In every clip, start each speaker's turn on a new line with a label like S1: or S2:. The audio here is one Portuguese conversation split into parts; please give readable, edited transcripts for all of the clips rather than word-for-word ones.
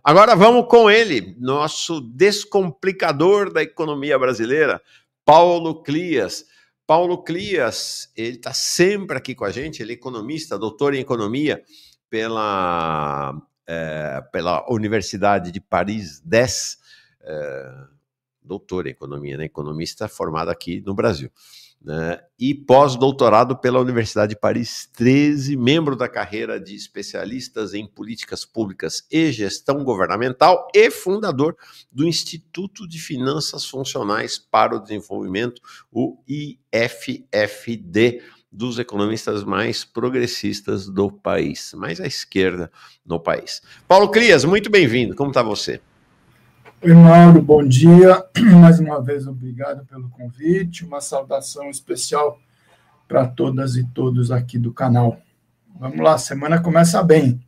S1: Agora vamos com ele, nosso descomplicador da economia brasileira, Paulo Clias. Paulo Clias, ele está sempre aqui com a gente, ele é economista, doutor em economia pela Universidade de Paris 10, doutor em economia, né? Economista formado aqui no Brasil, né? E pós-doutorado pela Universidade de Paris 13, membro da carreira de especialistas em políticas públicas e gestão governamental e fundador do Instituto de Finanças Funcionais para o Desenvolvimento, o IFFD, dos economistas mais progressistas do país, mais à esquerda no país. Paulo Clias, muito bem-vindo, como está você?
S2: Oi, Mauro, bom dia. Mais uma vez, obrigado pelo convite. Uma saudação especial para todas e todos aqui do canal. Vamos lá, a semana começa bem.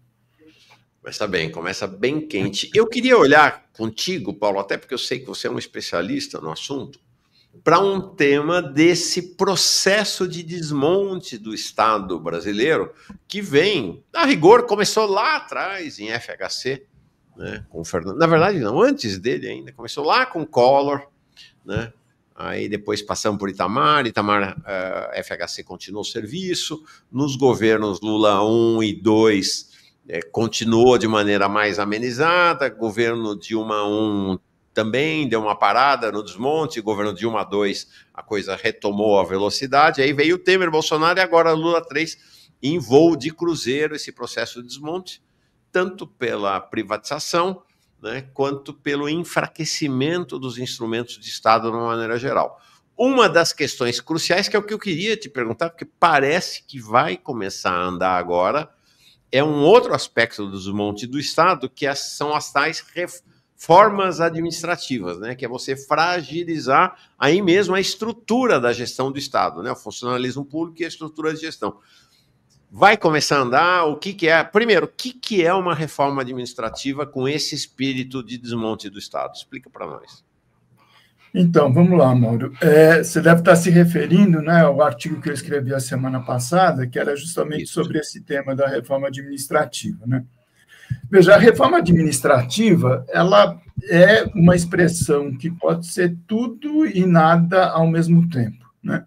S1: Começa bem quente. Eu queria olhar contigo, Paulo, até porque eu sei que você é um especialista no assunto, para um tema desse processo de desmonte do Estado brasileiro, que vem, a rigor, começou lá atrás, em FHC, né, com o Fernando. Na verdade, não, antes dele ainda, começou lá com Collor, né? Aí depois passamos por Itamar, FHC continuou o serviço, nos governos Lula 1 e 2 continuou de maneira mais amenizada, governo Dilma 1 também deu uma parada no desmonte, governo Dilma 2 a coisa retomou a velocidade, aí veio o Temer, Bolsonaro e agora Lula 3 em voo de cruzeiro, esse processo de desmonte, tanto pela privatização, né, quanto pelo enfraquecimento dos instrumentos de Estado de uma maneira geral. Uma das questões cruciais, que é o que eu queria te perguntar, porque parece que vai começar a andar agora, é um outro aspecto do desmonte do Estado, que são as tais reformas administrativas, né, que é você fragilizar aí mesmo a estrutura da gestão do Estado, né, o funcionalismo público e a estrutura de gestão. Vai começar a andar? O que é? Primeiro, o que é uma reforma administrativa com esse espírito de desmonte do Estado? Explica para nós.
S2: Então, vamos lá, Mauro. Você deve estar se referindo, né, ao artigo que eu escrevi a semana passada, que era justamente sobre esse tema da reforma administrativa, né? Veja, a reforma administrativa, ela é uma expressão que pode ser tudo e nada ao mesmo tempo, né?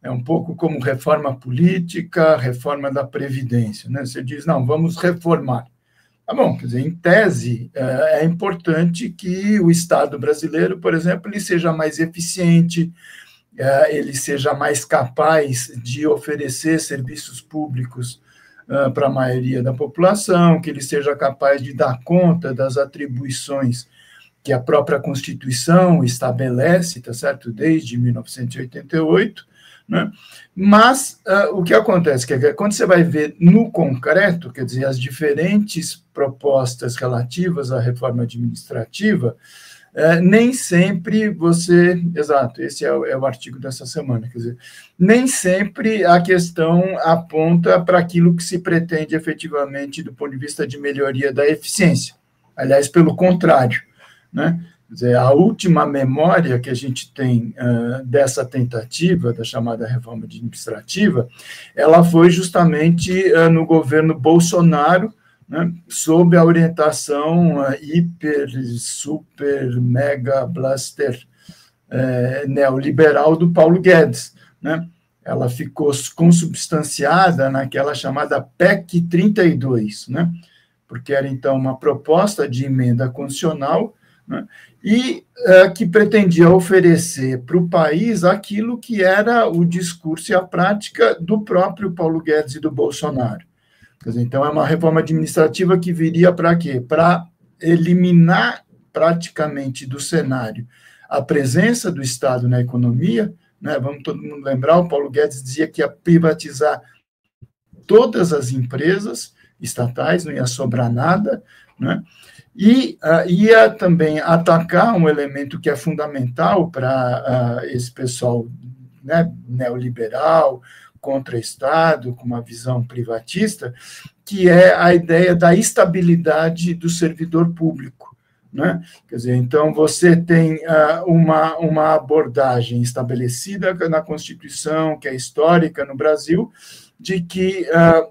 S2: É um pouco como reforma política, reforma da Previdência, né? Você diz, não, vamos reformar. Tá bom, quer dizer, em tese, é importante que o Estado brasileiro, por exemplo, ele seja mais eficiente, ele seja mais capaz de oferecer serviços públicos para a maioria da população, que ele seja capaz de dar conta das atribuições que a própria Constituição estabelece, tá certo? Desde 1988, né? Mas o que acontece, que quando você vai ver no concreto, quer dizer, as diferentes propostas relativas à reforma administrativa, nem sempre você... Exato, esse é o artigo dessa semana, quer dizer, nem sempre a questão aponta para aquilo que se pretende efetivamente do ponto de vista de melhoria da eficiência. Aliás, pelo contrário, né? Quer dizer, a última memória que a gente tem dessa tentativa, da chamada reforma administrativa, ela foi justamente no governo Bolsonaro, né, sob a orientação hiper, super, mega, blaster neoliberal do Paulo Guedes, né? Ela ficou consubstanciada naquela chamada PEC 32, né? Porque era, então, uma proposta de emenda constitucional, né, e que pretendia oferecer para o país aquilo que era o discurso e a prática do próprio Paulo Guedes e do Bolsonaro. Quer dizer, então, é uma reforma administrativa que viria para quê? Para eliminar praticamente do cenário a presença do Estado na economia, né? Vamos todo mundo lembrar, o Paulo Guedes dizia que ia privatizar todas as empresas estatais, não ia sobrar nada, né? E ia também atacar um elemento que é fundamental para esse pessoal, né, neoliberal, contra o Estado, com uma visão privatista, que é a ideia da estabilidade do servidor público, né? Quer dizer, então, você tem uma abordagem estabelecida na Constituição, que é histórica no Brasil, de que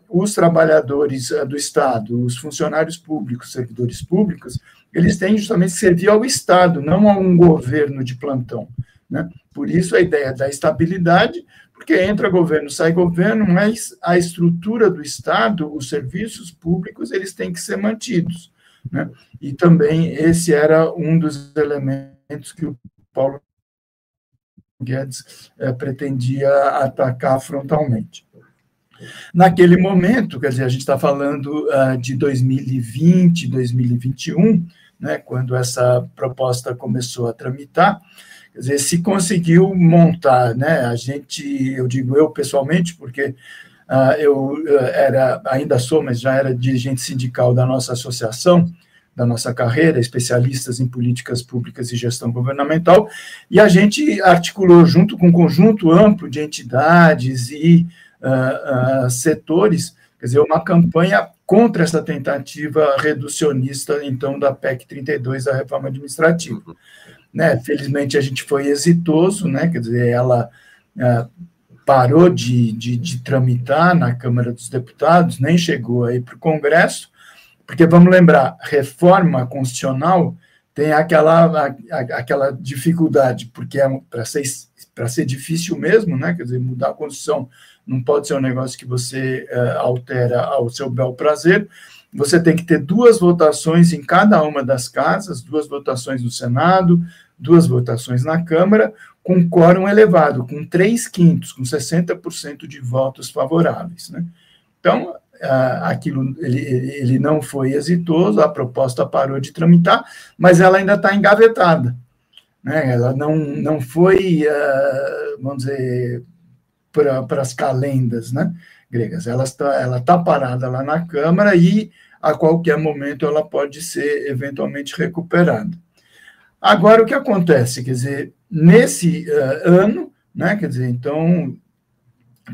S2: os trabalhadores do Estado, os funcionários públicos, servidores públicos, eles têm justamente que servir ao Estado, não a um governo de plantão, né? Por isso a ideia da estabilidade, porque entra governo, sai governo, mas a estrutura do Estado, os serviços públicos, eles têm que ser mantidos, né? E também esse era um dos elementos que o Paulo Guedes pretendia atacar frontalmente. Naquele momento, quer dizer, a gente está falando de 2020, 2021, né, quando essa proposta começou a tramitar, quer dizer, se conseguiu montar, né, eu digo eu pessoalmente, porque eu ainda sou, mas já era dirigente sindical da nossa associação, da nossa carreira, especialistas em políticas públicas e gestão governamental, e a gente articulou junto com um conjunto amplo de entidades e setores, quer dizer, uma campanha contra essa tentativa reducionista, então, da PEC 32, da reforma administrativa. Né? Felizmente, a gente foi exitoso, né? Quer dizer, ela parou de tramitar na Câmara dos Deputados, nem chegou aí para o Congresso, porque, vamos lembrar, reforma constitucional tem aquela dificuldade, porque para ser difícil mesmo, né? Quer dizer, mudar a Constituição não pode ser um negócio que você altera ao seu bel prazer, você tem que ter 2 votações em cada uma das casas, 2 votações no Senado, 2 votações na Câmara, com quórum elevado, com 3/5, com 60% de votos favoráveis, né? Então, aquilo ele não foi exitoso, a proposta parou de tramitar, mas ela ainda está engavetada, né? Ela não foi, vamos dizer, para as calendas, né, gregas. Ela está parada lá na Câmara e, a qualquer momento, ela pode ser eventualmente recuperada. Agora, o que acontece? Quer dizer, nesse ano, né, quer dizer, então,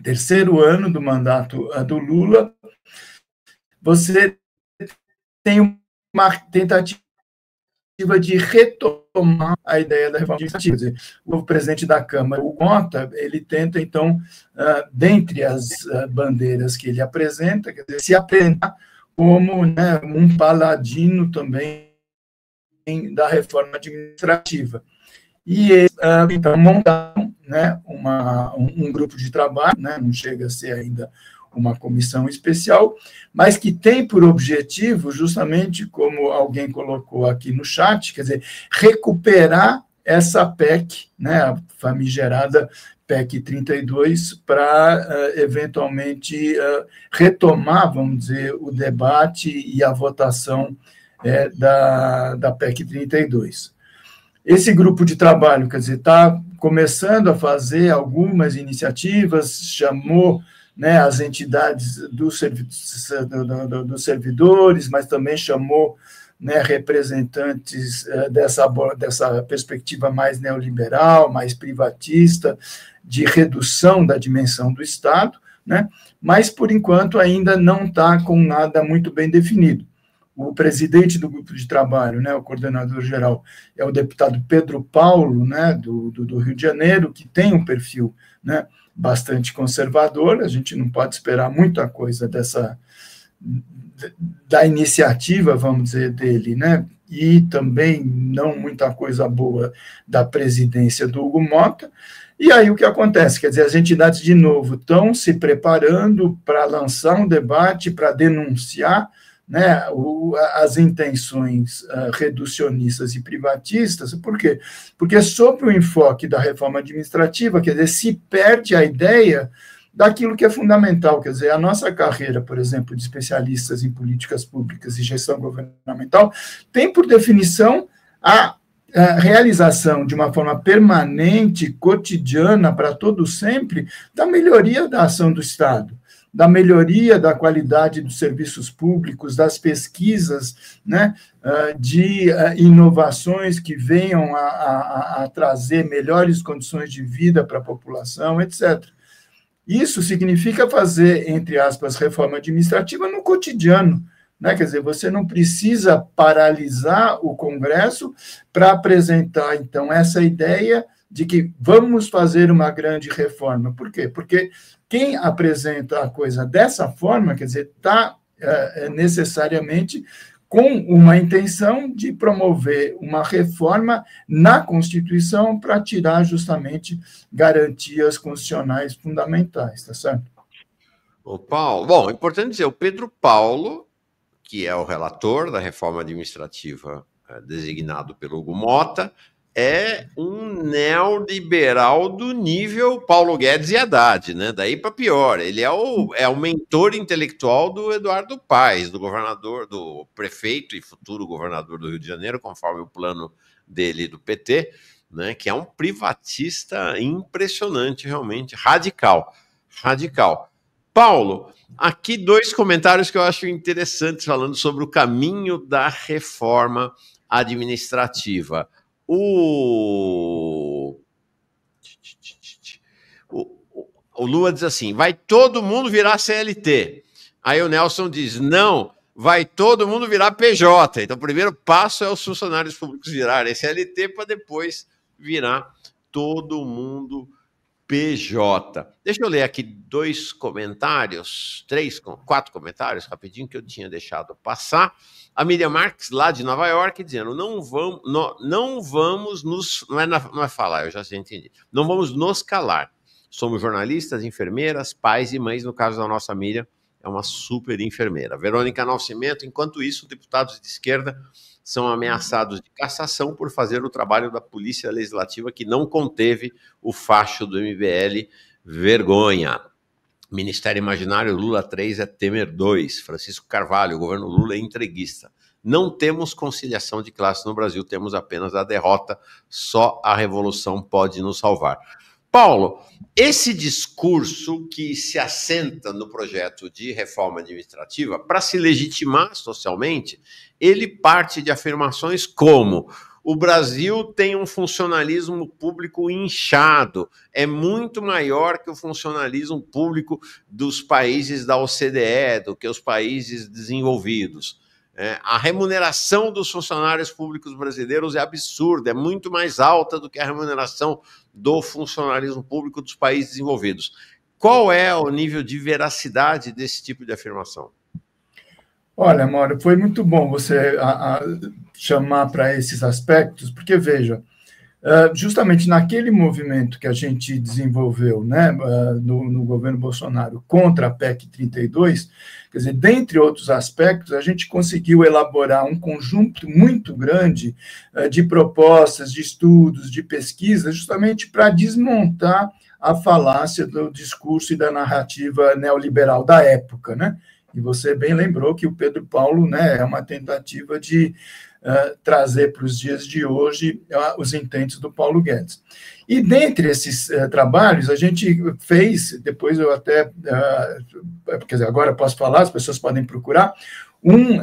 S2: 3º ano do mandato do Lula, você tem uma tentativa de retomar a ideia da reforma administrativa. Quer dizer, o novo presidente da Câmara, o Mota, ele tenta, então, dentre as bandeiras que ele apresenta, quer dizer, se apresentar como, né, um paladino também da reforma administrativa. E eles, então, montaram, né, um grupo de trabalho, né, não chega a ser ainda uma comissão especial, mas que tem por objetivo, justamente como alguém colocou aqui no chat, quer dizer, recuperar essa PEC, né, a famigerada PEC 32, para, eventualmente, retomar, vamos dizer, o debate e a votação da PEC 32. Esse grupo de trabalho, quer dizer, está começando a fazer algumas iniciativas, chamou, né, as entidades dos servidores, mas também chamou, né, representantes dessa perspectiva mais neoliberal, mais privatista, de redução da dimensão do Estado, né, mas, por enquanto, ainda não está com nada muito bem definido. O presidente do grupo de trabalho, né, o coordenador geral, é o deputado Pedro Paulo, né, do Rio de Janeiro, que tem um perfil, né, bastante conservador. A gente não pode esperar muita coisa da iniciativa, vamos dizer, dele, né, e também não muita coisa boa da presidência do Hugo Mota. E aí o que acontece? Quer dizer, as entidades, de novo, estão se preparando para lançar um debate, para denunciar, né, as intenções reducionistas e privatistas. Por quê? Porque, sob o enfoque da reforma administrativa, quer dizer, se perde a ideia daquilo que é fundamental. Quer dizer, a nossa carreira, por exemplo, de especialistas em políticas públicas e gestão governamental, tem por definição a realização de uma forma permanente, cotidiana, para todo sempre, da melhoria da ação do Estado, da melhoria da qualidade dos serviços públicos, das pesquisas, né, de inovações que venham a trazer melhores condições de vida para a população, etc. Isso significa fazer, entre aspas, reforma administrativa no cotidiano, né? Quer dizer, você não precisa paralisar o Congresso para apresentar, então, essa ideia de que vamos fazer uma grande reforma. Por quê? Porque quem apresenta a coisa dessa forma, quer dizer, está necessariamente com uma intenção de promover uma reforma na Constituição para tirar justamente garantias constitucionais fundamentais, tá certo?
S1: O Paulo, bom, importante dizer, o Pedro Paulo, que é o relator da reforma administrativa designado pelo Hugo Mota, é um neoliberal do nível Paulo Guedes e Haddad, né? Daí para pior. Ele é o mentor intelectual do Eduardo Paes, do governador, do prefeito e futuro governador do Rio de Janeiro, conforme o plano dele do PT, né? Que é um privatista impressionante, realmente, radical. Radical. Paulo, aqui 2 comentários que eu acho interessantes falando sobre o caminho da reforma administrativa. O Lula diz assim, vai todo mundo virar CLT. Aí o Nelson diz, não, vai todo mundo virar PJ. Então o primeiro passo é os funcionários públicos virarem CLT para depois virar todo mundo PJ. Deixa eu ler aqui 2 comentários, 4 comentários, rapidinho, que eu tinha deixado passar. A Miriam Marques, lá de Nova York, dizendo, não vamos nos... Não é falar, eu já entendi. Não vamos nos calar. Somos jornalistas, enfermeiras, pais e mães. No caso da nossa Miriam, é uma super enfermeira. Verônica Nascimento, enquanto isso, deputados de esquerda são ameaçados de cassação por fazer o trabalho da Polícia Legislativa que não conteve o facho do MBL. Vergonha. Ministério Imaginário, Lula 3 é Temer 2. Francisco Carvalho, o governo Lula é entreguista. Não temos conciliação de classe no Brasil, temos apenas a derrota. Só a revolução pode nos salvar. Paulo, esse discurso que se assenta no projeto de reforma administrativa, para se legitimar socialmente, ele parte de afirmações como o Brasil tem um funcionalismo público inchado, é muito maior que o funcionalismo público dos países da OCDE, do que os países desenvolvidos. A remuneração dos funcionários públicos brasileiros é absurda, é muito mais alta do que a remuneração do funcionalismo público dos países desenvolvidos. Qual é o nível de veracidade desse tipo de afirmação?
S2: Olha, Mauro, foi muito bom você chamar para esses aspectos, porque, veja, justamente naquele movimento que a gente desenvolveu, né, no governo Bolsonaro contra a PEC 32, quer dizer, dentre outros aspectos, a gente conseguiu elaborar um conjunto muito grande de propostas, de estudos, de pesquisas, justamente para desmontar a falácia do discurso e da narrativa neoliberal da época, né? E você bem lembrou que o Pedro Paulo, né, é uma tentativa de trazer para os dias de hoje os intentos do Paulo Guedes. E dentre esses trabalhos, a gente fez, depois eu até, quer dizer, agora posso falar, as pessoas podem procurar, um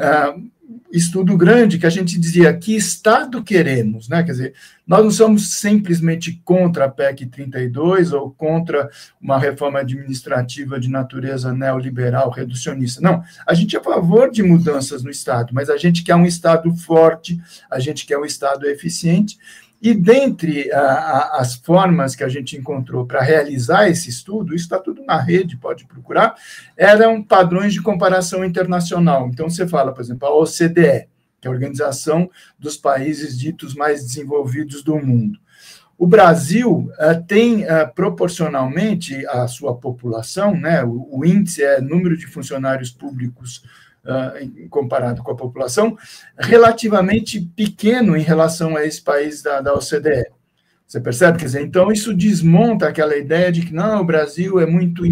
S2: estudo grande que a gente dizia que Estado queremos, né? Quer dizer, nós não somos simplesmente contra a PEC 32 ou contra uma reforma administrativa de natureza neoliberal, reducionista. Não, a gente é a favor de mudanças no Estado, mas a gente quer um Estado forte, a gente quer um Estado eficiente. E dentre as formas que a gente encontrou para realizar esse estudo, isso está tudo na rede, pode procurar, eram padrões de comparação internacional. Então, você fala, por exemplo, a OCDE, que é a Organização dos Países Ditos Mais Desenvolvidos do Mundo. O Brasil tem, proporcionalmente à sua população, né, o índice é número de funcionários públicos comparado com a população, relativamente pequeno em relação a esse país da OCDE. Você percebe? Quer dizer, então, isso desmonta aquela ideia de que, não, o Brasil é muito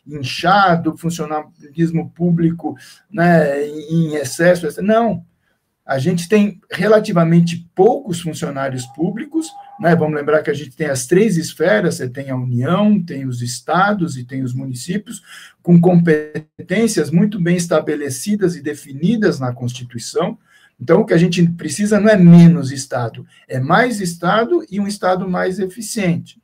S2: inchado, funcionalismo público, né, em excesso. Não, a gente tem relativamente poucos funcionários públicos, né? Vamos lembrar que a gente tem as 3 esferas, você tem a União, tem os estados e tem os municípios, com competências muito bem estabelecidas e definidas na Constituição. Então, o que a gente precisa não é menos Estado, é mais Estado e um Estado mais eficiente.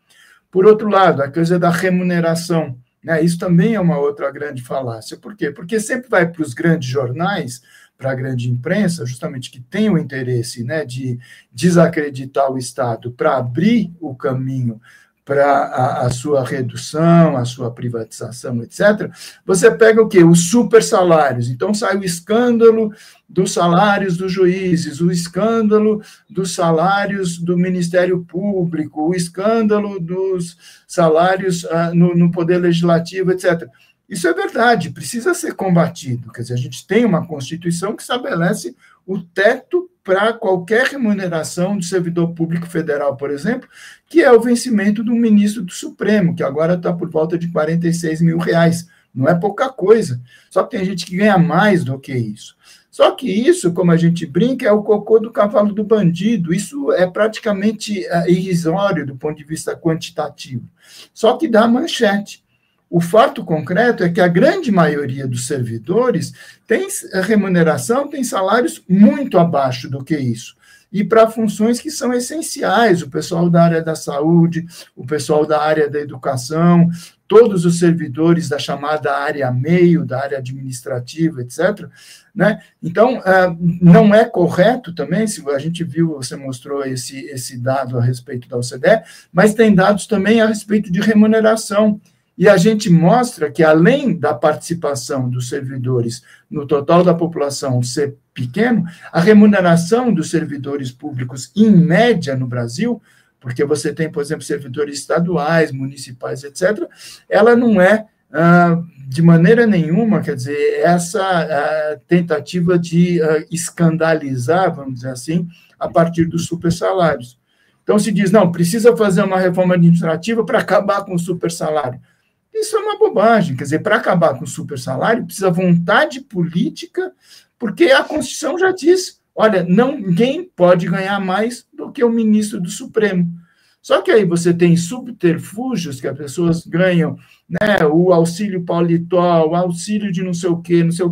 S2: Por outro lado, a coisa da remuneração, né? Isso também é uma outra grande falácia. Por quê? Porque sempre vai para os grandes jornais, para a grande imprensa, justamente que tem o interesse, né, de desacreditar o Estado para abrir o caminho para a sua redução, a sua privatização, etc., você pega o quê? Os super salários. Então, sai o escândalo dos salários dos juízes, o escândalo dos salários do Ministério Público, o escândalo dos salários no Poder Legislativo, etc. Isso é verdade, precisa ser combatido. Quer dizer, a gente tem uma Constituição que estabelece o teto para qualquer remuneração do servidor público federal, por exemplo, que é o vencimento do ministro do Supremo, que agora está por volta de R$46 mil. Não é pouca coisa. Só que tem gente que ganha mais do que isso. Só que isso, como a gente brinca, é o cocô do cavalo do bandido. Isso é praticamente irrisório do ponto de vista quantitativo. Só que dá manchete. O fato concreto é que a grande maioria dos servidores tem remuneração, tem salários muito abaixo do que isso. E para funções que são essenciais, o pessoal da área da saúde, o pessoal da área da educação, todos os servidores da chamada área meio, da área administrativa, etc., né? Então, não é correto também, se a gente viu, você mostrou esse dado a respeito da OCDE, mas tem dados também a respeito de remuneração. E a gente mostra que, além da participação dos servidores no total da população ser pequeno, a remuneração dos servidores públicos, em média, no Brasil, porque você tem, por exemplo, servidores estaduais, municipais, etc., ela não é, de maneira nenhuma, quer dizer, essa tentativa de escandalizar, vamos dizer assim, a partir dos supersalários. Então, se diz, não, precisa fazer uma reforma administrativa para acabar com o supersalário. Isso é uma bobagem, quer dizer, para acabar com o supersalário, precisa vontade política, porque a Constituição já diz, olha, ninguém pode ganhar mais do que o ministro do Supremo. Só que aí você tem subterfúgios que as pessoas ganham, né, o auxílio paletó, o auxílio de não sei o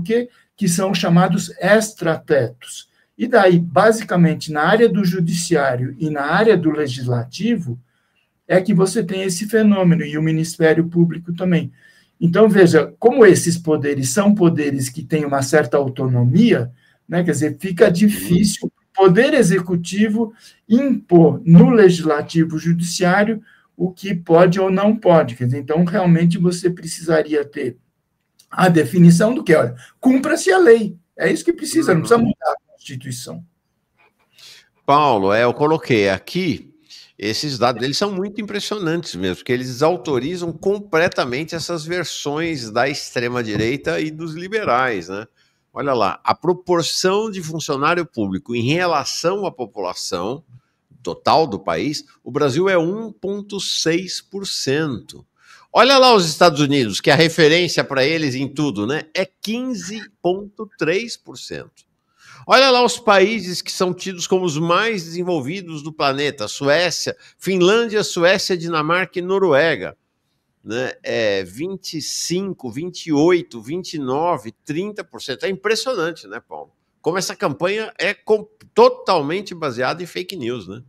S2: quê, que são chamados extratetos. E daí, basicamente, na área do judiciário e na área do legislativo, é que você tem esse fenômeno, e o Ministério Público também. Então, veja, como esses poderes são poderes que têm uma certa autonomia, né, quer dizer, fica difícil o Poder Executivo impor no Legislativo Judiciário o que pode ou não pode. Quer dizer, então, realmente, você precisaria ter a definição do que, olha, cumpra-se a lei. É isso que precisa, não precisa mudar a Constituição.
S1: Paulo, eu coloquei aqui. Esses dados, eles são muito impressionantes mesmo, porque eles autorizam completamente essas versões da extrema-direita e dos liberais, né? Olha lá, a proporção de funcionário público em relação à população total do país, o Brasil é 1,6%. Olha lá os Estados Unidos, que a referência para eles em tudo, né? É 15,3%. Olha lá os países que são tidos como os mais desenvolvidos do planeta, Suécia, Finlândia, Suécia, Dinamarca e Noruega, né? 25, 28, 29, 30%. É impressionante, né, Paulo? Como essa campanha é totalmente baseada em fake news, né?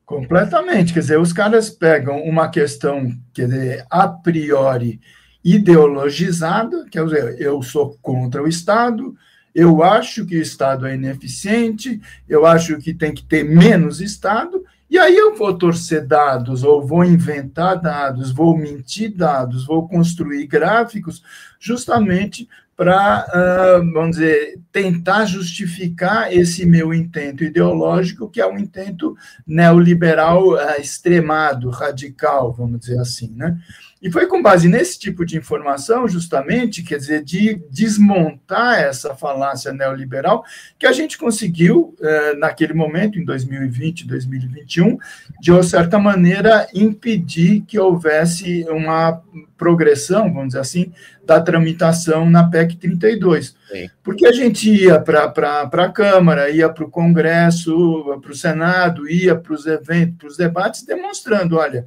S2: Completamente. Quer dizer, os caras pegam uma questão, quer dizer, a priori ideologizada, quer dizer, eu sou contra o Estado, eu acho que o Estado é ineficiente, eu acho que tem que ter menos Estado, e aí eu vou torcer dados, ou vou inventar dados, vou mentir dados, vou construir gráficos, justamente para, vamos dizer, tentar justificar esse meu intento ideológico, que é um intento neoliberal extremado, radical, vamos dizer assim, né? E foi com base nesse tipo de informação, justamente, quer dizer, de desmontar essa falácia neoliberal, que a gente conseguiu, naquele momento, em 2020, 2021, de certa maneira, impedir que houvesse uma progressão, vamos dizer assim, da tramitação na PEC 32. Sim. Porque a gente ia para a Câmara, ia para o Congresso, para o Senado, ia para os eventos, para os debates, demonstrando, olha,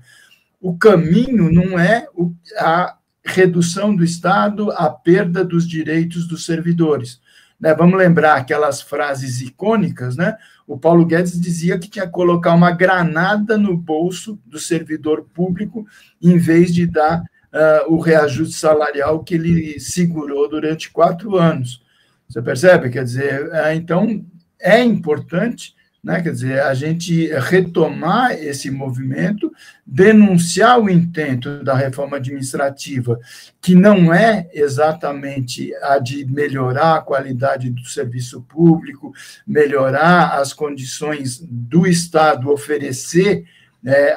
S2: o caminho não é a redução do Estado, a perda dos direitos dos servidores. Né? Vamos lembrar aquelas frases icônicas, né? O Paulo Guedes dizia que tinha que colocar uma granada no bolso do servidor público em vez de dar o reajuste salarial que ele segurou durante 4 anos. Você percebe? Quer dizer, então, é importante, né, quer dizer, a gente retomar esse movimento, denunciar o intento da reforma administrativa, que não é exatamente a de melhorar a qualidade do serviço público, melhorar as condições do Estado oferecer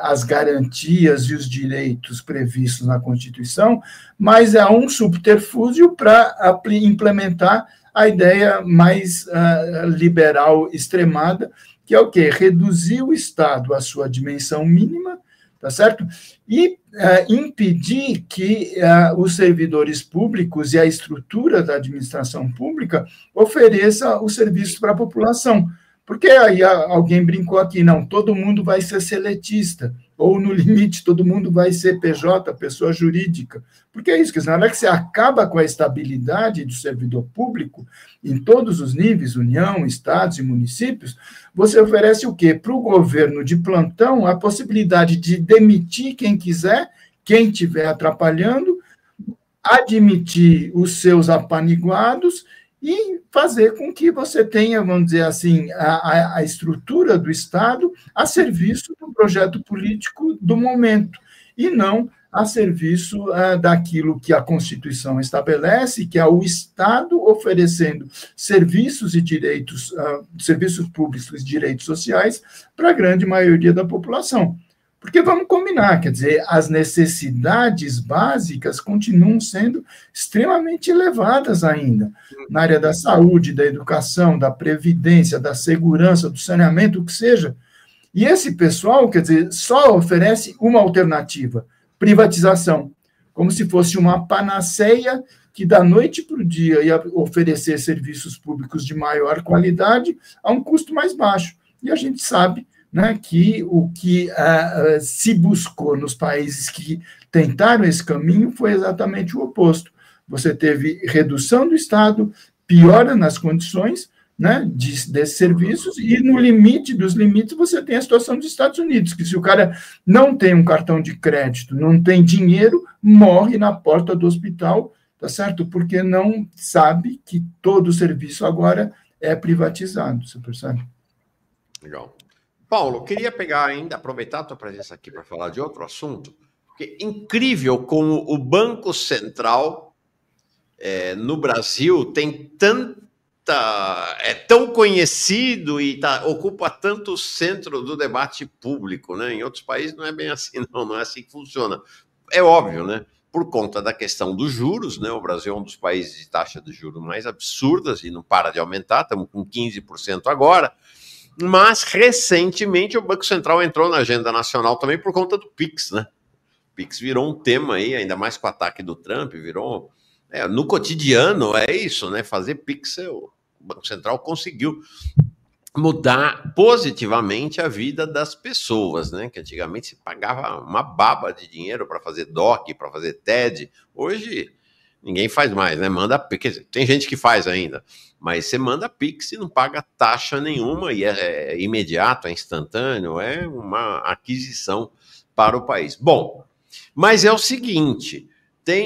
S2: as garantias e os direitos previstos na Constituição, mas é um subterfúgio para implementar a ideia mais liberal extremada, que é o quê? Reduzir o Estado à sua dimensão mínima, tá certo? E impedir que os servidores públicos e a estrutura da administração pública ofereça os serviços para a população. Porque aí alguém brincou aqui, não, todo mundo vai ser seletista, ou no limite todo mundo vai ser PJ, pessoa jurídica. Porque é isso, que na hora que você acaba com a estabilidade do servidor público, em todos os níveis, União, estados e municípios, você oferece o quê? Para o governo de plantão a possibilidade de demitir quem quiser, quem estiver atrapalhando, admitir os seus apaniguados e fazer com que você tenha, vamos dizer assim, a estrutura do Estado a serviço do projeto político do momento, e não a serviço daquilo que a Constituição estabelece, que é o Estado oferecendo serviços e direitos, serviços públicos e direitos sociais para a grande maioria da população. Porque vamos combinar, quer dizer, as necessidades básicas continuam sendo extremamente elevadas ainda, na área da saúde, da educação, da previdência, da segurança, do saneamento, o que seja. E esse pessoal, quer dizer, só oferece uma alternativa, privatização, como se fosse uma panaceia que da noite para o dia ia oferecer serviços públicos de maior qualidade a um custo mais baixo. E a gente sabe, né, que o que se buscou nos países que tentaram esse caminho foi exatamente o oposto. Você teve redução do Estado, piora nas condições, né, desses serviços, e no limite dos limites você tem a situação dos Estados Unidos, que se o cara não tem um cartão de crédito, não tem dinheiro, morre na porta do hospital, tá certo? Porque não sabe que todo o serviço agora é privatizado, você percebe?
S1: Legal. Paulo, queria pegar ainda, aproveitar a tua presença aqui para falar de outro assunto, porque é incrível como o Banco Central no Brasil tem é tão conhecido e ocupa tanto centro do debate público, né? Em outros países não é bem assim, não é assim que funciona. É óbvio, né? Por conta da questão dos juros, né? O Brasil é um dos países de taxa de juros mais absurdas e não para de aumentar, estamos com 15% agora. Mas, recentemente, o Banco Central entrou na agenda nacional também por conta do PIX, né? O PIX virou um tema aí, ainda mais com o ataque do Trump, virou... no cotidiano é isso, né? Fazer PIX, o Banco Central conseguiu mudar positivamente a vida das pessoas, né? Que antigamente se pagava uma baba de dinheiro para fazer DOC, para fazer TED. Hoje ninguém faz mais, né? Manda PIX, quer dizer, tem gente que faz ainda, mas você manda PIX e não paga taxa nenhuma, e é imediato, é instantâneo, é uma aquisição para o país. Bom, mas é o seguinte,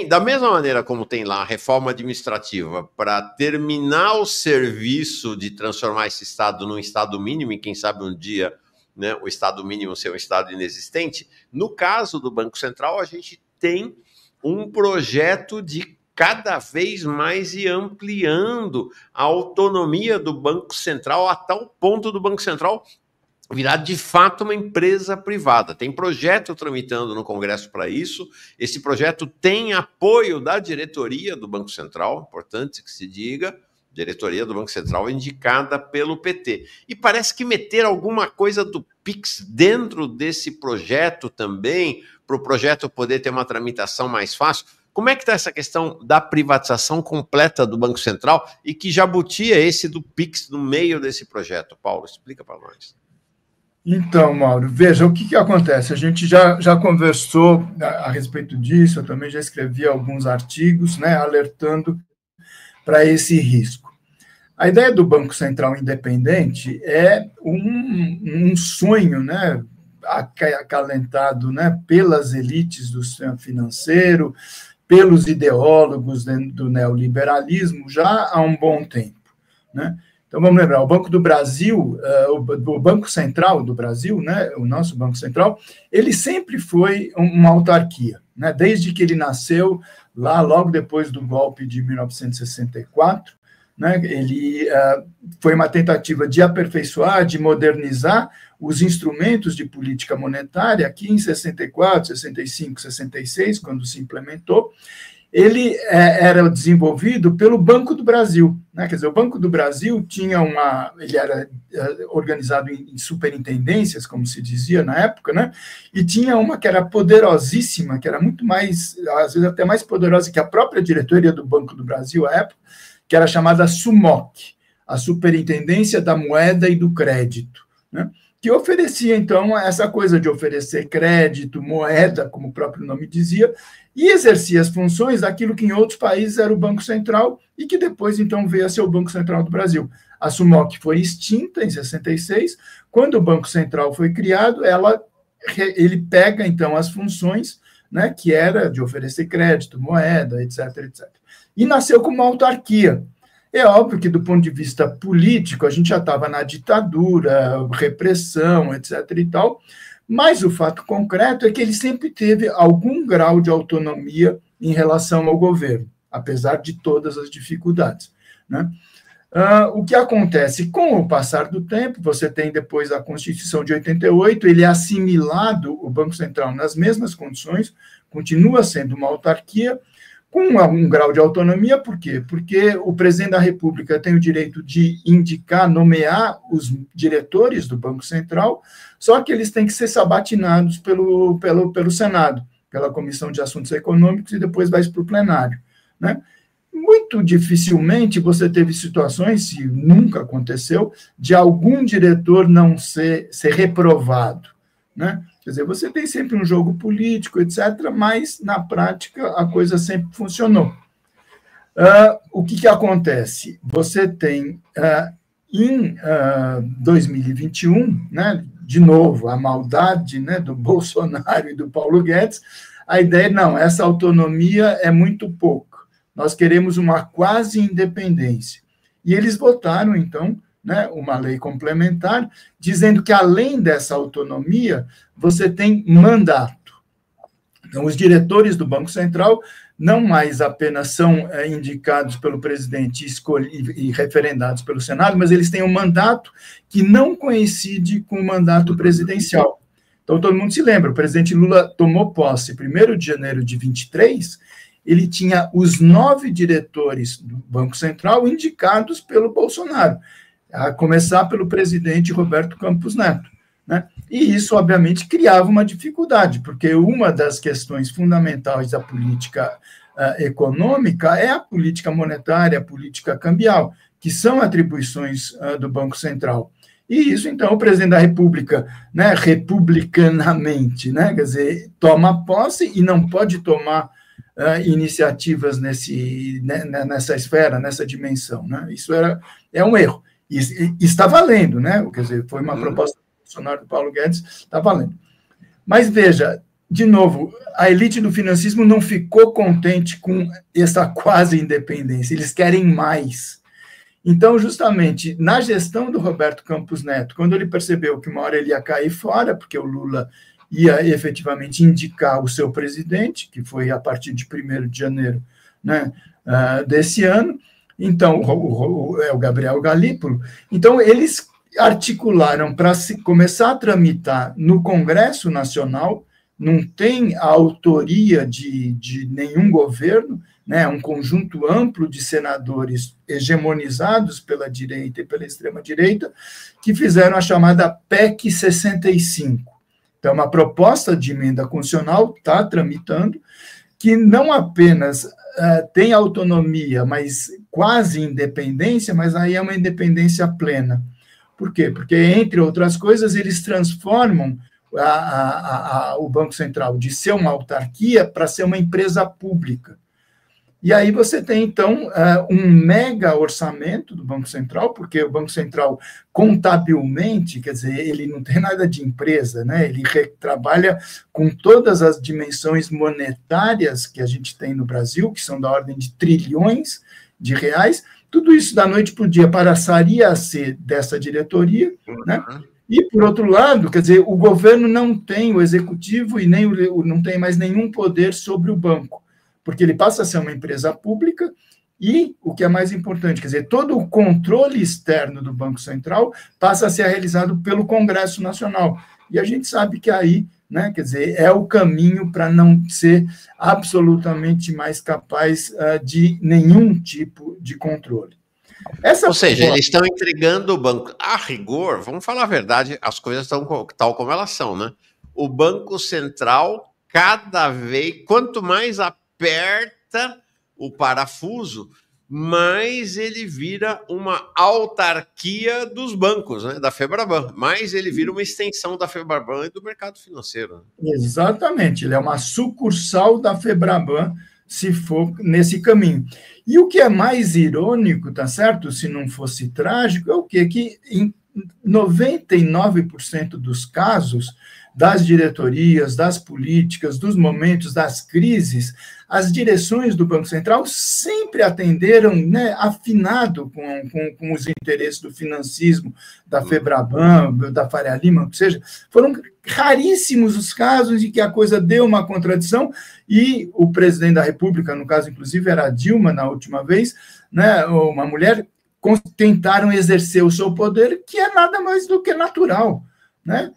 S1: da mesma maneira como tem lá a reforma administrativa para terminar o serviço de transformar esse Estado num Estado mínimo, e quem sabe um dia, né, o Estado mínimo ser um Estado inexistente, no caso do Banco Central, a gente tem um projeto de cada vez mais ir ampliando a autonomia do Banco Central a tal ponto do Banco Central virar de fato uma empresa privada. Tem projeto tramitando no Congresso para isso. Esse projeto tem apoio da diretoria do Banco Central, importante que se diga, diretoria do Banco Central indicada pelo PT. E parece que meter alguma coisa do PIX dentro desse projeto também, para o projeto poder ter uma tramitação mais fácil. Como é que está essa questão da privatização completa do Banco Central e que jabuti é esse do PIX no meio desse projeto? Paulo, explica para nós.
S2: Então, Mauro, veja, o que acontece? A gente já conversou a respeito disso, eu também já escrevi alguns artigos, né, alertando para esse risco. A ideia do Banco Central independente é um sonho, né, acalentado, né, pelas elites do sistema financeiro, pelos ideólogos do neoliberalismo já há um bom tempo, né? Então, vamos lembrar, o Banco do Brasil, o Banco Central do Brasil, né, o nosso Banco Central, ele sempre foi uma autarquia, né, desde que ele nasceu, lá logo depois do golpe de 1964, né, ele foi uma tentativa de aperfeiçoar, de modernizar os instrumentos de política monetária, que em 64, 65, 66, quando se implementou, ele era desenvolvido pelo Banco do Brasil, né? Quer dizer, o Banco do Brasil tinha ele era organizado em superintendências, como se dizia na época, né? E tinha uma que era poderosíssima, que era muito mais, às vezes até mais poderosa que a própria diretoria do Banco do Brasil à época, que era chamada SUMOC, a Superintendência da Moeda e do Crédito, né? Que oferecia, então, essa coisa de oferecer crédito, moeda, como o próprio nome dizia, e exercia as funções daquilo que em outros países era o Banco Central e que depois, então, veio a ser o Banco Central do Brasil. A SUMOC foi extinta em 66, quando o Banco Central foi criado, ele pega, então, as funções, né, que era de oferecer crédito, moeda, etc., etc. E nasceu como uma autarquia. É óbvio que, do ponto de vista político, a gente já estava na ditadura, repressão, etc. e tal, mas o fato concreto é que ele sempre teve algum grau de autonomia em relação ao governo, apesar de todas as dificuldades, né? O que acontece? Com o passar do tempo, você tem depois a Constituição de 88, ele é assimilado, o Banco Central, nas mesmas condições, continua sendo uma autarquia, com um grau de autonomia. Por quê? Porque o presidente da República tem o direito de indicar, nomear os diretores do Banco Central, só que eles têm que ser sabatinados pelo Senado, pela Comissão de Assuntos Econômicos, e depois vai para o plenário, né? Muito dificilmente você teve situações, se nunca aconteceu, de algum diretor não ser reprovado, né? Quer dizer, você tem sempre um jogo político, etc., mas, na prática, a coisa sempre funcionou. O que acontece? Você tem, em 2021, né, de novo, a maldade, né, do Bolsonaro e do Paulo Guedes, a ideia, não, essa autonomia é muito pouco, nós queremos uma quase independência. E eles votaram, então, né, uma lei complementar, dizendo que, além dessa autonomia, você tem mandato. Então, os diretores do Banco Central não mais apenas são indicados pelo presidente e referendados pelo Senado, mas eles têm um mandato que não coincide com o mandato presidencial. Então, todo mundo se lembra, o presidente Lula tomou posse 1º de janeiro de 23, ele tinha os 9 diretores do Banco Central indicados pelo Bolsonaro, a começar pelo presidente Roberto Campos Neto, né? E isso, obviamente, criava uma dificuldade, porque uma das questões fundamentais da política econômica é a política monetária, a política cambial, que são atribuições do Banco Central. E isso, então, o presidente da República, né, republicanamente, né, quer dizer, toma posse e não pode tomar iniciativas nessa esfera, nessa dimensão, né? Isso é um erro. E está valendo, né? Quer dizer, foi uma proposta do Bolsonaro, do Paulo Guedes, está valendo. Mas, veja, de novo, a elite do financismo não ficou contente com essa quase independência, eles querem mais. Então, justamente, na gestão do Roberto Campos Neto, quando ele percebeu que uma hora ele ia cair fora, porque o Lula ia efetivamente indicar o seu presidente, que foi a partir de 1º de janeiro, né, desse ano, então, o Gabriel Galípolo, então eles articularam para começar a tramitar no Congresso Nacional, não tem a autoria de nenhum governo, né, um conjunto amplo de senadores hegemonizados pela direita e pela extrema-direita, que fizeram a chamada PEC 65. Então, uma proposta de emenda constitucional está tramitando, que não apenas tem autonomia, mas quase independência, mas aí é uma independência plena. Por quê? Porque, entre outras coisas, eles transformam o Banco Central de ser uma autarquia para ser uma empresa pública. E aí você tem, então, um mega orçamento do Banco Central, porque o Banco Central, contabilmente, quer dizer, ele não tem nada de empresa, né? Ele trabalha com todas as dimensões monetárias que a gente tem no Brasil, que são da ordem de trilhões de reais, tudo isso da noite para o dia passaria a ser dessa diretoria, né? E, por outro lado, quer dizer, o governo não tem, o executivo, e nem não tem mais nenhum poder sobre o banco, porque ele passa a ser uma empresa pública e, o que é mais importante, quer dizer, todo o controle externo do Banco Central passa a ser realizado pelo Congresso Nacional. E a gente sabe que aí, né, quer dizer, é o caminho para não ser absolutamente mais capaz de nenhum tipo de controle.
S1: Ou seja, eles estão entregando o banco. A rigor, vamos falar a verdade, as coisas estão tal como elas são, né? O Banco Central, cada vez, quanto mais aperta o parafuso, mais ele vira uma autarquia dos bancos, né? Da Febraban. Mais ele vira uma extensão da Febraban e do mercado financeiro.
S2: Exatamente, ele é uma sucursal da Febraban, se for nesse caminho. E o que é mais irônico, tá certo? Se não fosse trágico, é o quê? Que em 99% dos casos, das diretorias, das políticas, dos momentos, das crises, as direções do Banco Central sempre atenderam, né, afinado com os interesses do financismo, da Febraban, da Faria Lima, ou seja, foram raríssimos os casos em que a coisa deu uma contradição e o presidente da República, no caso, inclusive, era a Dilma, na última vez, né, uma mulher, tentaram exercer o seu poder, que é nada mais do que natural, né?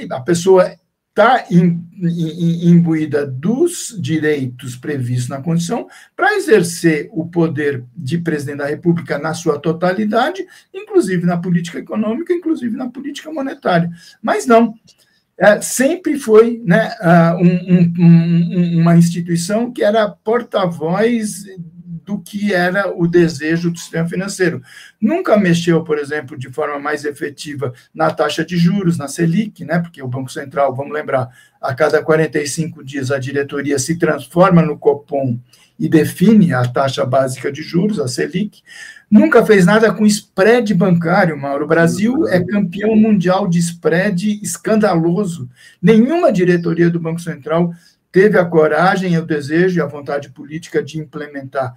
S2: A pessoa está imbuída dos direitos previstos na Constituição para exercer o poder de presidente da República na sua totalidade, inclusive na política econômica, inclusive na política monetária. Mas não, sempre foi, né, uma instituição que era porta-voz do que era o desejo do sistema financeiro. Nunca mexeu, por exemplo, de forma mais efetiva na taxa de juros, na Selic, né? Porque o Banco Central, vamos lembrar, a cada 45 dias a diretoria se transforma no Copom e define a taxa básica de juros, a Selic. Nunca fez nada com spread bancário, Mauro. O Brasil é campeão mundial de spread escandaloso. Nenhuma diretoria do Banco Central teve a coragem, o desejo e a vontade política de implementar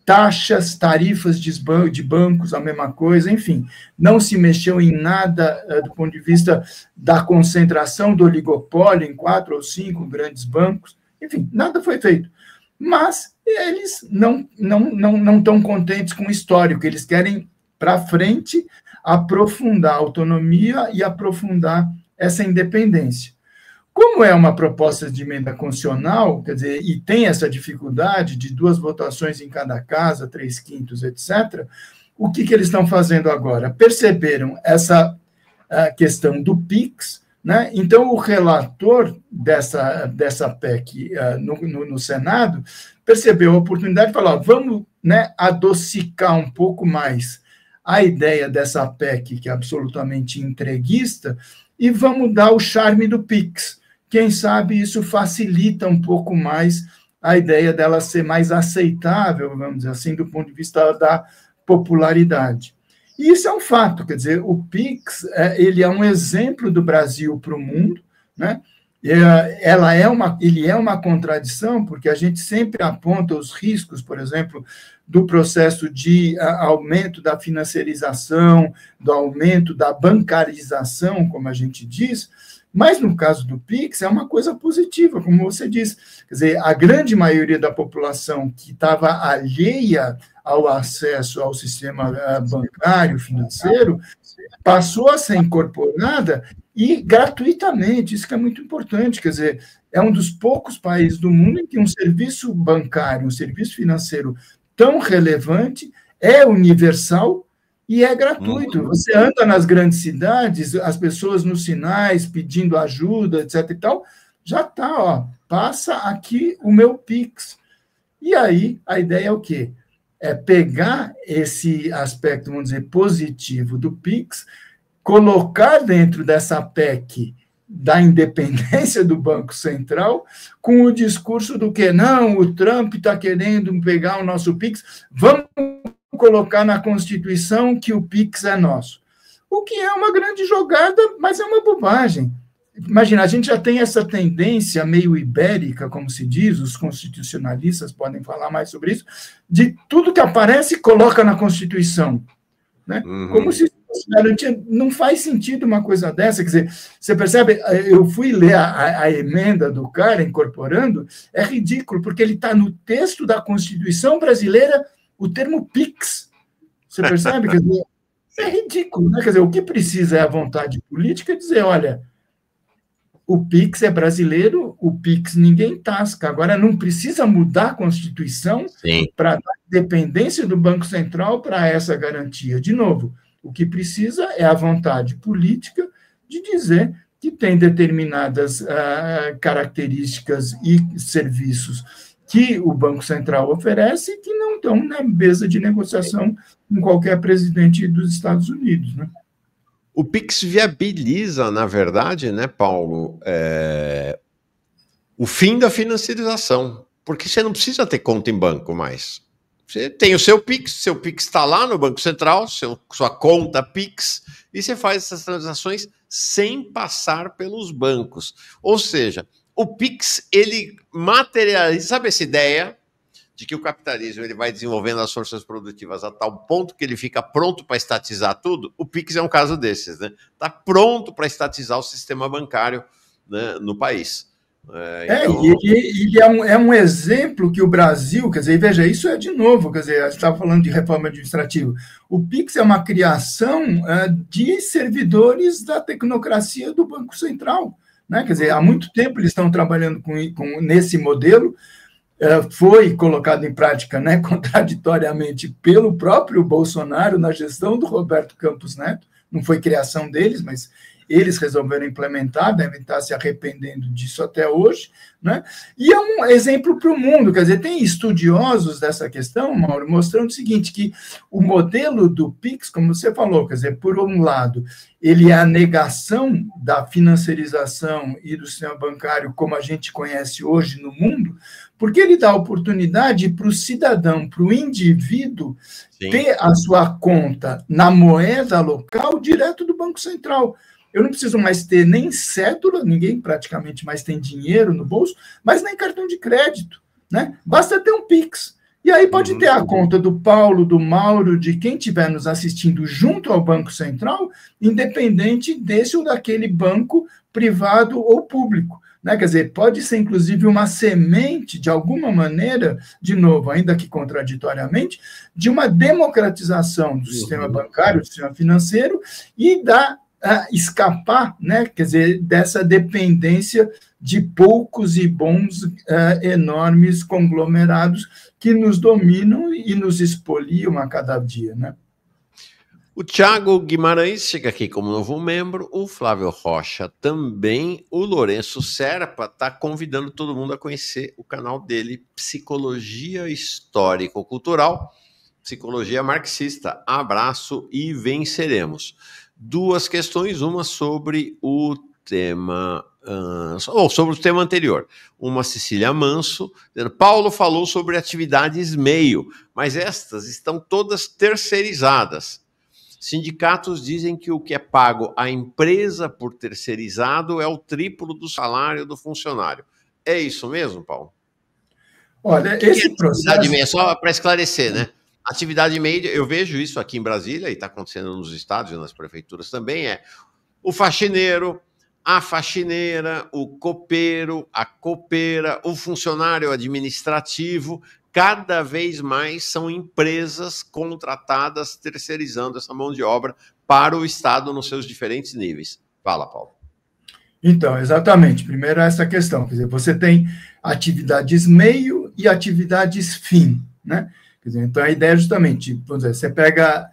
S2: taxas, tarifas de bancos, a mesma coisa, enfim, não se mexeu em nada do ponto de vista da concentração do oligopólio em 4 ou 5 grandes bancos, enfim, nada foi feito. Mas eles não estão contentes com o histórico, eles querem, para frente, aprofundar a autonomia e aprofundar essa independência. Como é uma proposta de emenda constitucional, quer dizer, e tem essa dificuldade de 2 votações em cada casa, 3/5, etc., o que eles estão fazendo agora? Perceberam essa questão do PIX, né? Então, o relator dessa PEC no Senado percebeu a oportunidade de falar, vamos, né, adocicar um pouco mais a ideia dessa PEC, que é absolutamente entreguista, e vamos dar o charme do PIX. Quem sabe isso facilita um pouco mais a ideia dela ser mais aceitável, vamos dizer assim, do ponto de vista da popularidade. E isso é um fato, quer dizer, o PIX ele é um exemplo do Brasil para o mundo, né? Ele é uma contradição, porque a gente sempre aponta os riscos, por exemplo, do processo de aumento da financiarização, do aumento da bancarização, como a gente diz, mas no caso do PIX é uma coisa positiva, como você disse. Quer dizer, a grande maioria da população que estava alheia ao acesso ao sistema bancário, financeiro, passou a ser incorporada e gratuitamente, isso que é muito importante, quer dizer, é um dos poucos países do mundo em que um serviço bancário, um serviço financeiro tão relevante é universal e é gratuito. Você anda nas grandes cidades, as pessoas nos sinais pedindo ajuda, etc. e tal, já está, ó, passa aqui o meu Pix. E aí a ideia é o quê? É pegar esse aspecto, vamos dizer, positivo do Pix, colocar dentro dessa PEC da independência do Banco Central com o discurso do que não, o Trump está querendo pegar o nosso PIX, vamos colocar na Constituição que o PIX é nosso. O que é uma grande jogada, mas é uma bobagem. Imagina, a gente já tem essa tendência meio ibérica, como se diz, os constitucionalistas podem falar mais sobre isso, de tudo que aparece coloca na Constituição. Né? Como se não faz sentido uma coisa dessa. Quer dizer, você percebe, eu fui ler a emenda do cara incorporando, é ridículo, porque ele está no texto da Constituição brasileira o termo PIX. Você percebe? Quer dizer, é ridículo, né? Quer dizer, o que precisa é a vontade política dizer, olha, o PIX é brasileiro, o PIX ninguém tasca. Agora, não precisa mudar a Constituição para dar dependência do Banco Central para essa garantia. De novo, o que precisa é a vontade política de dizer que tem determinadas características e serviços que o Banco Central oferece que não estão na mesa de negociação com qualquer presidente dos Estados Unidos, né?
S1: O PIX viabiliza, na verdade, né, Paulo, o fim da financiarização, porque você não precisa ter conta em banco mais. Você tem o seu PIX está lá no Banco Central, sua conta PIX, e você faz essas transações sem passar pelos bancos. Ou seja, o PIX, ele materializa, sabe essa ideia de que o capitalismo ele vai desenvolvendo as forças produtivas a tal ponto que ele fica pronto para estatizar tudo? O PIX é um caso desses, né? Está pronto para estatizar o sistema bancário, né, no país.
S2: Então... ele é um exemplo que o Brasil, quer dizer, veja, isso é de novo, quer dizer, a gente estava falando de reforma administrativa. O PIX é uma criação de servidores da tecnocracia do Banco Central, né? Quer dizer, há muito tempo eles estão trabalhando nesse modelo. Foi colocado em prática, né, contraditoriamente pelo próprio Bolsonaro na gestão do Roberto Campos Neto. Não foi criação deles, mas eles resolveram implementar, devem estar se arrependendo disso até hoje, né? E é um exemplo para o mundo, quer dizer, tem estudiosos dessa questão, Mauro, mostrando o seguinte, que o modelo do PIX, como você falou, quer dizer, por um lado, ele é a negação da financiarização e do sistema bancário como a gente conhece hoje no mundo, porque ele dá oportunidade para o cidadão, para o indivíduo, ter a sua conta na moeda local direto do Banco Central. Eu não preciso mais ter nem cédula, ninguém praticamente mais tem dinheiro no bolso, mas nem cartão de crédito, né? Basta ter um PIX. E aí pode ter a conta do Paulo, do Mauro, de quem estiver nos assistindo junto ao Banco Central, independente desse ou daquele banco privado ou público, né? Quer dizer, pode ser inclusive uma semente, de alguma maneira, de novo, ainda que contraditoriamente, de uma democratização do sistema bancário, do sistema financeiro, e escapar, né, quer dizer, dessa dependência de poucos e bons, enormes conglomerados que nos dominam e nos expoliam a cada dia, né?
S1: O Thiago Guimarães chega aqui como novo membro, o Flávio Rocha também, o Lourenço Serpa está convidando todo mundo a conhecer o canal dele, Psicologia Histórico-Cultural, Psicologia Marxista. Abraço e venceremos. Duas questões, uma sobre o tema, sobre o tema anterior. Uma, Cecília Manso, dizendo, Paulo falou sobre atividades meio, mas estas estão todas terceirizadas. Sindicatos dizem que o que é pago à empresa por terceirizado é o triplo do salário do funcionário. É isso mesmo, Paulo?
S2: Olha, esse processo...
S1: Meio, só para esclarecer, né? Atividade média, eu vejo isso aqui em Brasília, e está acontecendo nos estados e nas prefeituras também, é o faxineiro, a faxineira, o copeiro, a copeira, o funcionário administrativo, cada vez mais são empresas contratadas terceirizando essa mão de obra para o Estado nos seus diferentes níveis. Fala, Paulo.
S2: Então, exatamente. Primeiro essa questão, quer dizer, você tem atividades meio e atividades fim, né? Quer dizer, então, a ideia é justamente, vamos dizer, você pega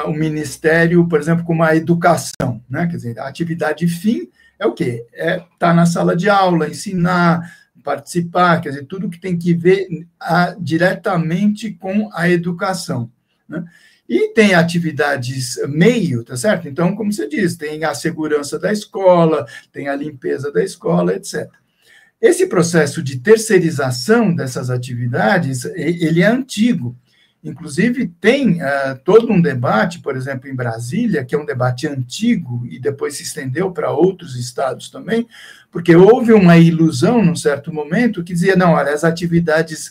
S2: o ministério, por exemplo, como a educação, né? Quer dizer, a atividade fim é o quê? É estar na sala de aula, ensinar, participar, quer dizer, tudo que tem que ver diretamente com a educação, né? E tem atividades meio, tá certo? Então, como você diz, tem a segurança da escola, tem a limpeza da escola, etc. Esse processo de terceirização dessas atividades, ele é antigo. Inclusive, tem todo um debate, por exemplo, em Brasília, que é um debate antigo e depois se estendeu para outros estados também, porque houve uma ilusão, num certo momento, que dizia, não, olha, as atividades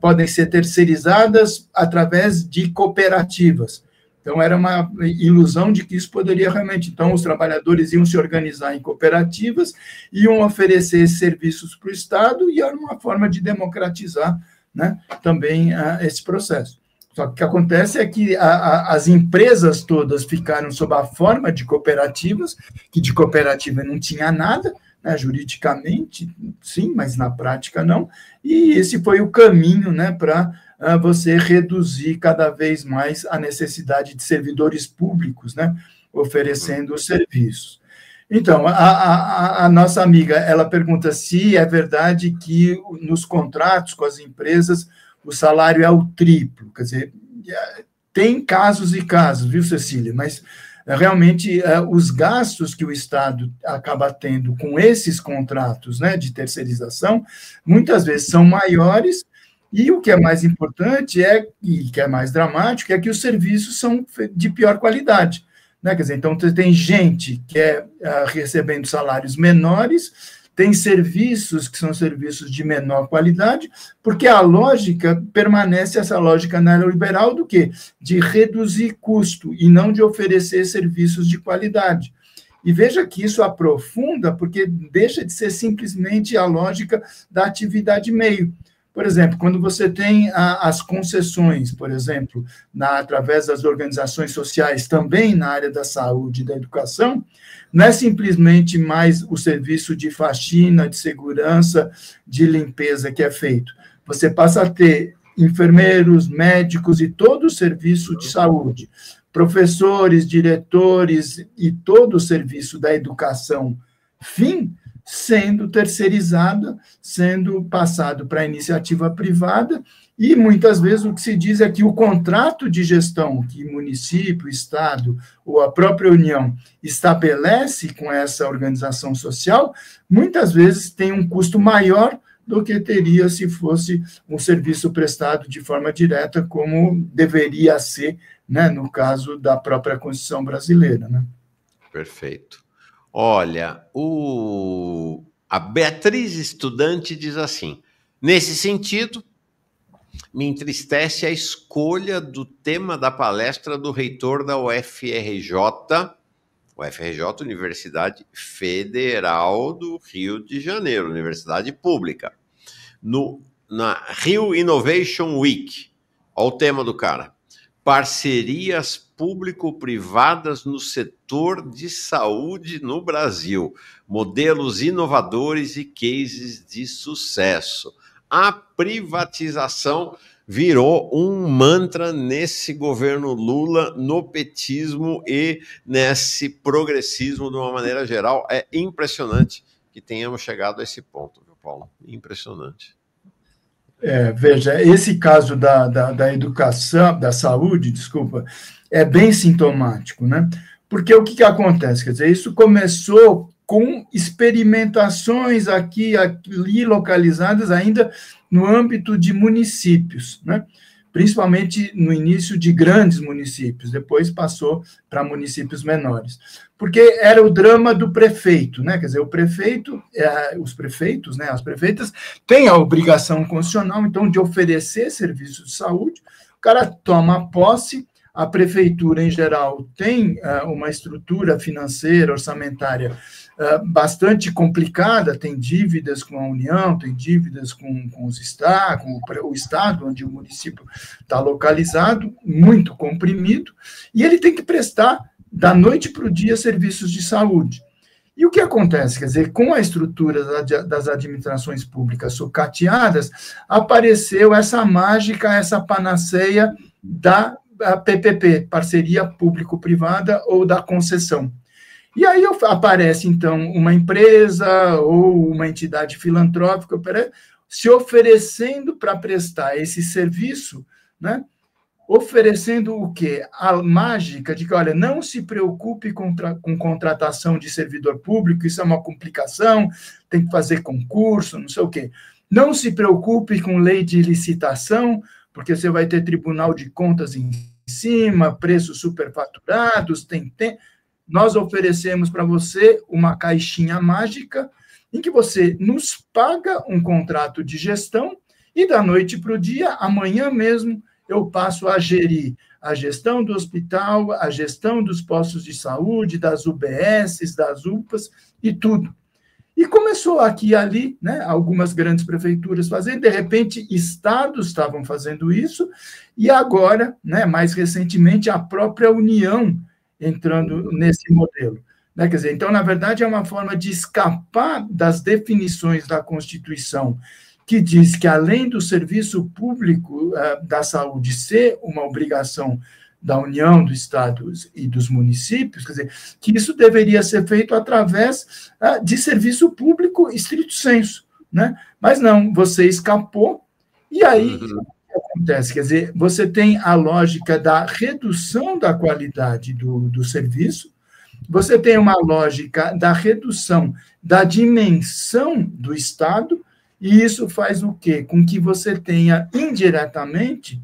S2: podem ser terceirizadas através de cooperativas. Então, era uma ilusão de que isso poderia realmente... Então, os trabalhadores iam se organizar em cooperativas, iam oferecer serviços para o Estado, e era uma forma de democratizar, né, também esse processo. Só que o que acontece é que as empresas todas ficaram sob a forma de cooperativas, que de cooperativa não tinha nada, né, juridicamente, sim, mas na prática não, e esse foi o caminho, né, para você reduzir cada vez mais a necessidade de servidores públicos, né, oferecendo os serviços. Então, a nossa amiga, ela pergunta se é verdade que nos contratos com as empresas o salário é o triplo. Quer dizer, tem casos e casos, viu, Cecília? Mas, realmente, os gastos que o Estado acaba tendo com esses contratos, né, de terceirização, muitas vezes são maiores, e o que é mais importante e que é mais dramático, é que os serviços são de pior qualidade. Né? Quer dizer, então, tem gente que recebendo salários menores, tem serviços que são serviços de menor qualidade, porque a lógica permanece essa lógica neoliberal do quê? De reduzir custo e não de oferecer serviços de qualidade. E veja que isso aprofunda, porque deixa de ser simplesmente a lógica da atividade meio. Por exemplo, quando você tem as concessões, por exemplo, através das organizações sociais, também na área da saúde e da educação, não é simplesmente mais o serviço de faxina, de segurança, de limpeza que é feito. Você passa a ter enfermeiros, médicos e todo o serviço de saúde, professores, diretores e todo o serviço da educação, sendo terceirizada, sendo passado para a iniciativa privada, e muitas vezes o que se diz é que o contrato de gestão que município, Estado ou a própria União estabelece com essa organização social, muitas vezes tem um custo maior do que teria se fosse um serviço prestado de forma direta, como deveria ser, né, no caso da própria Constituição brasileira. Né?
S1: Perfeito. Olha, a Beatriz Estudante diz assim, nesse sentido, me entristece a escolha do tema da palestra do reitor da UFRJ, Universidade Federal do Rio de Janeiro, Universidade Pública, na Rio Innovation Week. Olha o tema do cara. Parcerias público-privadas no setor de saúde no Brasil, modelos inovadores e cases de sucesso. A privatização virou um mantra nesse governo Lula, no petismo e nesse progressismo de uma maneira geral. É impressionante que tenhamos chegado a esse ponto, viu, Paulo? Impressionante.
S2: Veja, esse caso da educação, da saúde, desculpa, é bem sintomático, né? Porque o que acontece? Quer dizer, isso começou com experimentações aqui, ali, localizadas ainda no âmbito de municípios, né? Principalmente no início de grandes municípios, depois passou para municípios menores. Porque era o drama do prefeito, né? Quer dizer, o prefeito, os prefeitos, né? As prefeitas têm a obrigação constitucional, então, de oferecer serviços de saúde. O cara toma posse, a prefeitura, em geral, tem uma estrutura financeira, orçamentária, bastante complicada, tem dívidas com a União, tem dívidas com o Estado, onde o município está localizado, muito comprimido, e ele tem que prestar, da noite para o dia, serviços de saúde. E o que acontece? Quer dizer, com a estrutura das administrações públicas sucateadas, apareceu essa mágica, essa panaceia da PPP, parceria público-privada ou da concessão. E aí aparece, então, uma empresa ou uma entidade filantrópica se oferecendo para prestar esse serviço, né, oferecendo o quê? A mágica de que, olha, não se preocupe com contratação de servidor público, isso é uma complicação, tem que fazer concurso, não sei o quê. Não se preocupe com lei de licitação, porque você vai ter tribunal de contas em cima, preços superfaturados, Nós oferecemos para você uma caixinha mágica em que você nos paga um contrato de gestão e da noite para o dia, amanhã mesmo, eu passo a gerir a gestão do hospital, a gestão dos postos de saúde, das UBSs, das UPAs e tudo. E começou aqui e ali, né, algumas grandes prefeituras fazendo, de repente, estados estavam fazendo isso, e agora, né, mais recentemente, a própria União entrando nesse modelo. Né? Quer dizer, então, na verdade, é uma forma de escapar das definições da Constituição, que diz que, além do serviço público da saúde ser uma obrigação da União, do Estado e dos municípios, quer dizer, que isso deveria ser feito através de serviço público estrito sensu, né? Mas não, você escapou, e aí o que acontece? Quer dizer, você tem a lógica da redução da qualidade do serviço, você tem uma lógica da redução da dimensão do Estado, e isso faz o quê? Com que você tenha, indiretamente,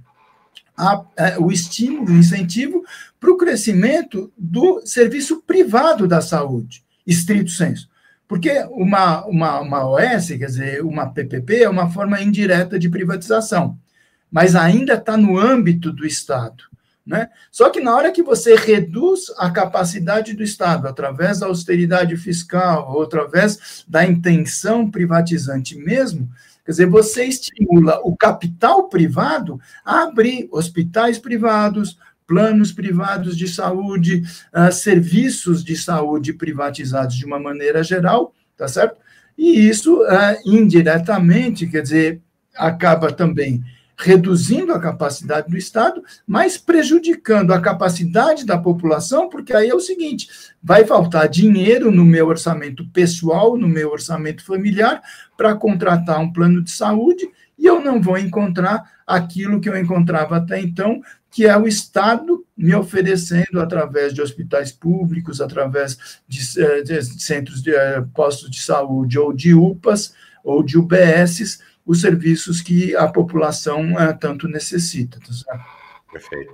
S2: o estímulo, o incentivo para o crescimento do serviço privado da saúde, estrito sensu. Porque uma OS, quer dizer, uma PPP, é uma forma indireta de privatização, mas ainda está no âmbito do Estado. Né? Só que na hora que você reduz a capacidade do Estado, através da austeridade fiscal, ou através da intenção privatizante mesmo, quer dizer, você estimula o capital privado a abrir hospitais privados, planos privados de saúde, serviços de saúde privatizados de uma maneira geral, tá certo? E isso, indiretamente, quer dizer, acaba também reduzindo a capacidade do Estado, mas prejudicando a capacidade da população, porque aí é o seguinte, vai faltar dinheiro no meu orçamento pessoal, no meu orçamento familiar, para contratar um plano de saúde, e eu não vou encontrar aquilo que eu encontrava até então, que é o Estado me oferecendo, através de hospitais públicos, através de centros de postos de saúde, ou de UPAs, ou de UBSs, os serviços que a população tanto necessita. Tá?
S1: Perfeito.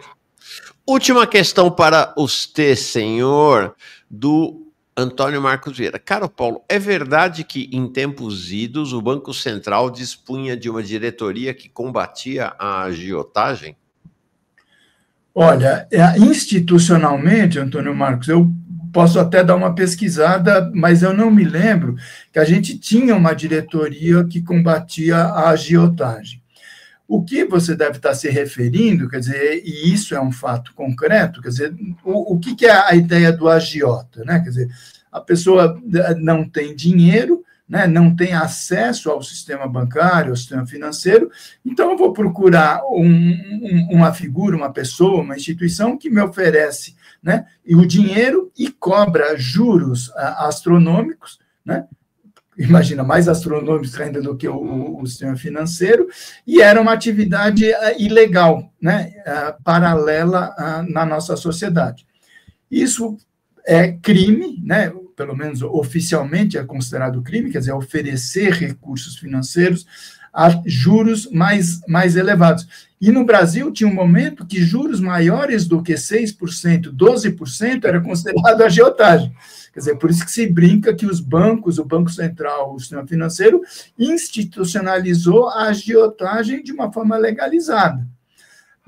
S1: Última questão para você, senhor, do Antônio Marcos Vieira. Caro Paulo, é verdade que em tempos idos o Banco Central dispunha de uma diretoria que combatia a agiotagem?
S2: Olha, institucionalmente, Antônio Marcos, eu posso até dar uma pesquisada, mas eu não me lembro que a gente tinha uma diretoria que combatia a agiotagem. O que você deve estar se referindo, quer dizer, e isso é um fato concreto, quer dizer, o que é a ideia do agiota, né? Quer dizer, a pessoa não tem dinheiro, né, não tem acesso ao sistema bancário, ao sistema financeiro, então eu vou procurar uma figura, uma pessoa, uma instituição que me oferece, né, e o dinheiro e cobra juros astronômicos, né, imagina, mais astronômicos ainda do que o sistema financeiro, e era uma atividade ilegal, né, paralela na nossa sociedade. Isso é crime, né, pelo menos oficialmente é considerado crime, quer dizer, oferecer recursos financeiros a juros mais elevados. E no Brasil tinha um momento que juros maiores do que 6%, 12% era considerado agiotagem. Quer dizer, por isso que se brinca que os bancos, o Banco Central, o sistema financeiro, institucionalizou a agiotagem de uma forma legalizada.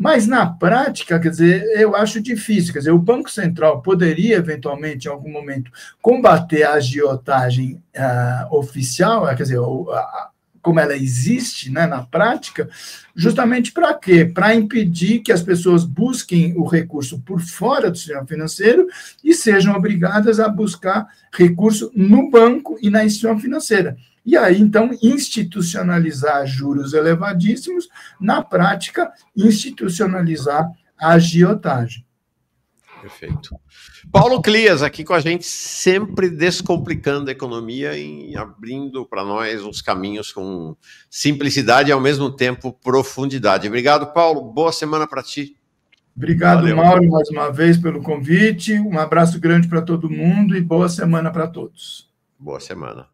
S2: Mas, na prática, quer dizer, eu acho difícil. Quer dizer, o Banco Central poderia, eventualmente, em algum momento, combater a agiotagem oficial, quer dizer, como ela existe, né, na prática, justamente para quê? Para impedir que as pessoas busquem o recurso por fora do sistema financeiro e sejam obrigadas a buscar recurso no banco e na instituição financeira. E aí, então, institucionalizar juros elevadíssimos, na prática, institucionalizar a agiotagem.
S1: Perfeito. Paulo Clias, aqui com a gente, sempre descomplicando a economia e abrindo para nós uns caminhos com simplicidade e, ao mesmo tempo, profundidade. Obrigado, Paulo. Boa semana para ti.
S2: Obrigado,
S1: Valeu.
S2: Mauro, mais uma vez pelo convite. Um abraço grande para todo mundo e boa semana para todos.
S1: Boa semana.